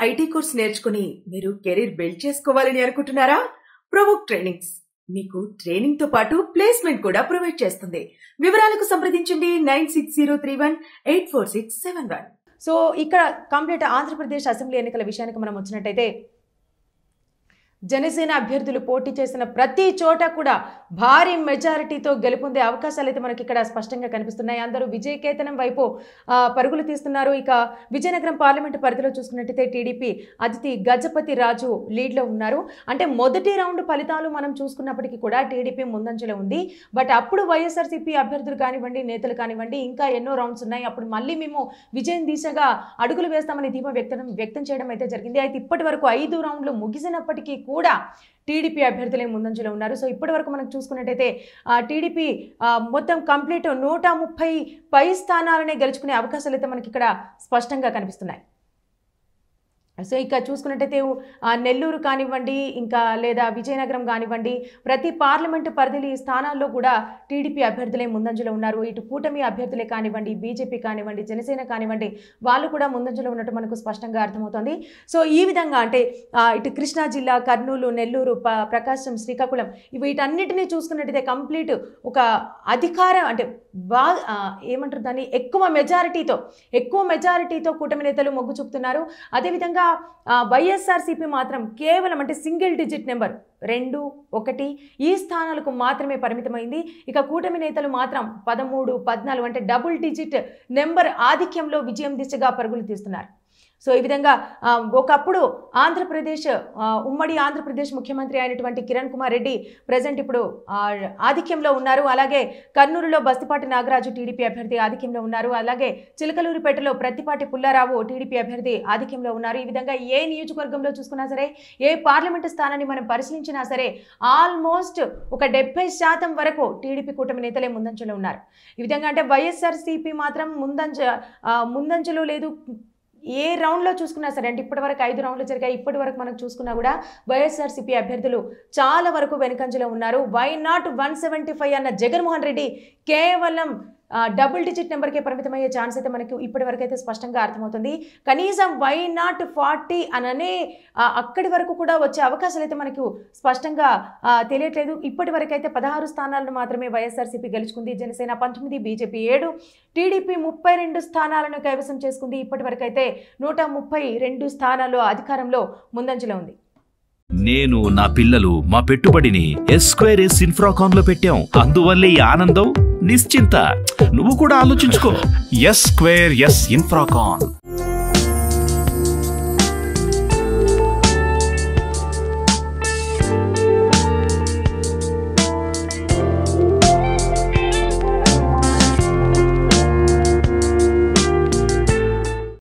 IT course నేర్చుకుని మీరు career build చేసుకోవాలని అనుకుంటున్నారా? ప్రొవోక్ ట్రైనింగ్స్ మీకు ట్రైనింగ్ తో పాటు ప్లేస్మెంట్ కూడా ప్రొవైడ్ చేస్తుంది. వివరాలకు సంప్రదించండి 9631846711. సో ఇక్కడ కంప్లీట్ ఆంధ్రప్రదేశ్ అసెంబ్లీ ఎన్నికల విషయానికి మనం వచ్చినట్టయితే జనసేన అభ్యర్థులు పోటీ చేసిన ప్రతి చోట కూడా భారీ మెజారిటీతో గెలుపొందే అవకాశాలు అయితే మనకి ఇక్కడ స్పష్టంగా కనిపిస్తున్నాయి. అందరూ విజయకేతనం వైపు పరుగులు తీస్తున్నారు. ఇక విజయనగరం పార్లమెంటు పరిధిలో చూసుకున్నట్టయితే టీడీపీ అతిథి గజపతి రాజు లీడ్లో ఉన్నారు. అంటే మొదటి రౌండ్ ఫలితాలు మనం చూసుకున్నప్పటికీ కూడా టీడీపీ ముందంజలో ఉంది. బట్ అప్పుడు వైఎస్ఆర్సీపీ అభ్యర్థులు కానివ్వండి, నేతలు కానివ్వండి, ఇంకా ఎన్నో రౌండ్స్ ఉన్నాయి. అప్పుడు మళ్ళీ మేము విజయం దిశగా అడుగులు వేస్తామని ధీమా వ్యక్తం చేయడం అయితే జరిగింది. అయితే ఇప్పటి వరకు 5 రౌండ్లు ముగిసినప్పటికీ కూడా టీడీపీ అభ్యర్థులే ముందంజలో ఉన్నారు. సో ఇప్పటి వరకు మనం చూసుకున్నట్టయితే టీడీపీ మొత్తం కంప్లీట్ 130 పై స్థానాలనే గెలుచుకునే అవకాశాలు అయితే మనకి ఇక్కడ స్పష్టంగా కనిపిస్తున్నాయి. సో ఇక చూసుకున్నట్టయితే నెల్లూరు కానివ్వండి, ఇంకా లేదా విజయనగరం కానివ్వండి, ప్రతి పార్లమెంటు పరిధి స్థానాల్లో కూడా టీడీపీ అభ్యర్థులే ముందంజలో ఉన్నారు. ఇటు కూటమి అభ్యర్థులే కానివ్వండి, బీజేపీ కానివ్వండి, జనసేన కానివ్వండి, వాళ్ళు కూడా ముందంజలో ఉన్నట్టు మనకు స్పష్టంగా అర్థమవుతుంది. సో ఈ విధంగా అంటే ఇటు కృష్ణా జిల్లా, కర్నూలు, నెల్లూరు, ప్రకాశం, శ్రీకాకుళం వీటన్నిటినీ చూసుకున్నట్టయితే కంప్లీట్ ఒక అధికార అంటే ఏమంటారు దాన్ని ఎక్కువ మెజారిటీతో కూటమి నేతలు మొగ్గు చూపుతున్నారు. అదేవిధంగా వైఎస్ఆర్సీపీ మాత్రం కేవలం అంటే సింగిల్ డిజిట్ నెంబర్ 2, 1 ఈ స్థానాలకు మాత్రమే పరిమితమైంది. ఇక కూటమి నేతలు మాత్రం 13, 14 అంటే డబుల్ డిజిట్ నెంబర్ ఆధిక్యంలో విజయం దిశగా పరుగులు తీస్తున్నారు. సో ఈ విధంగా ఒకప్పుడు ఉమ్మడి ఆంధ్రప్రదేశ్ ముఖ్యమంత్రి అయినటువంటి కిరణ్ కుమార్ రెడ్డి ప్రజెంట్ ఇప్పుడు ఆధిక్యంలో ఉన్నారు. అలాగే కర్నూలులో బస్తిపాటి నాగరాజు టీడీపీ అభ్యర్థి ఆధిక్యంలో ఉన్నారు. అలాగే చిలకలూరిపేటలో ప్రత్తిపాటి పుల్లారావు టీడీపీ అభ్యర్థి ఆధిక్యంలో ఉన్నారు. ఈ విధంగా ఏ నియోజకవర్గంలో చూసుకున్నా సరే, ఏ పార్లమెంటు స్థానాన్ని మనం పరిశీలించినా సరే ఆల్మోస్ట్ ఒక 70% వరకు టీడీపీ కూటమి నేతలే ముందంజలో ఉన్నారు. ఈ విధంగా అంటే వైఎస్ఆర్సీపీ మాత్రం ముందంజలో లేదు. ఏ రౌండ్లో చూసుకున్నా సరే, అంటే ఇప్పటి వరకు 5 రౌండ్లు జరిగాయి. ఇప్పటి వరకు మనం చూసుకున్నా కూడా వైఎస్ఆర్సీపీ అభ్యర్థులు చాలా వరకు వెనుకంజలో ఉన్నారు. వై నాట్ 175 అన్న జగన్మోహన్ రెడ్డి కేవలం డబుల్ డిజిట్ నెంబర్కే పరిమితమయ్యే ఛాన్స్ అయితే మనకి ఇప్పటి వరకు అయితే స్పష్టంగా అర్థమవుతుంది. కనీసం వై నాట్ 40 అననే అక్కడి వరకు కూడా వచ్చే అవకాశాలు అయితే మనకు స్పష్టంగా తెలియట్లేదు. ఇప్పటి వరకు అయితే 16 స్థానాలను మాత్రమే వైఎస్ఆర్సీపీ గెలుచుకుంది. జనసేన 19, బీజేపీ 7, టీడీపీ 32 స్థానాలను కైవసం చేసుకుంది. ఇప్పటి వరకు అయితే 132 స్థానాల్లో అధికారంలో ముందంజలో ఉంది. నేను, నా పిల్లలు మా పెట్టుబడిని ఎస్2ఎస్ ఇన్ఫ్రాకాన్ లో పెట్టాం. అందువల్లే ఈ ఆనందం, నిశ్చింత. నువ్వు కూడా ఆలోచించుకో. ఎస్2ఎస్ ఇన్ఫ్రాకాన్.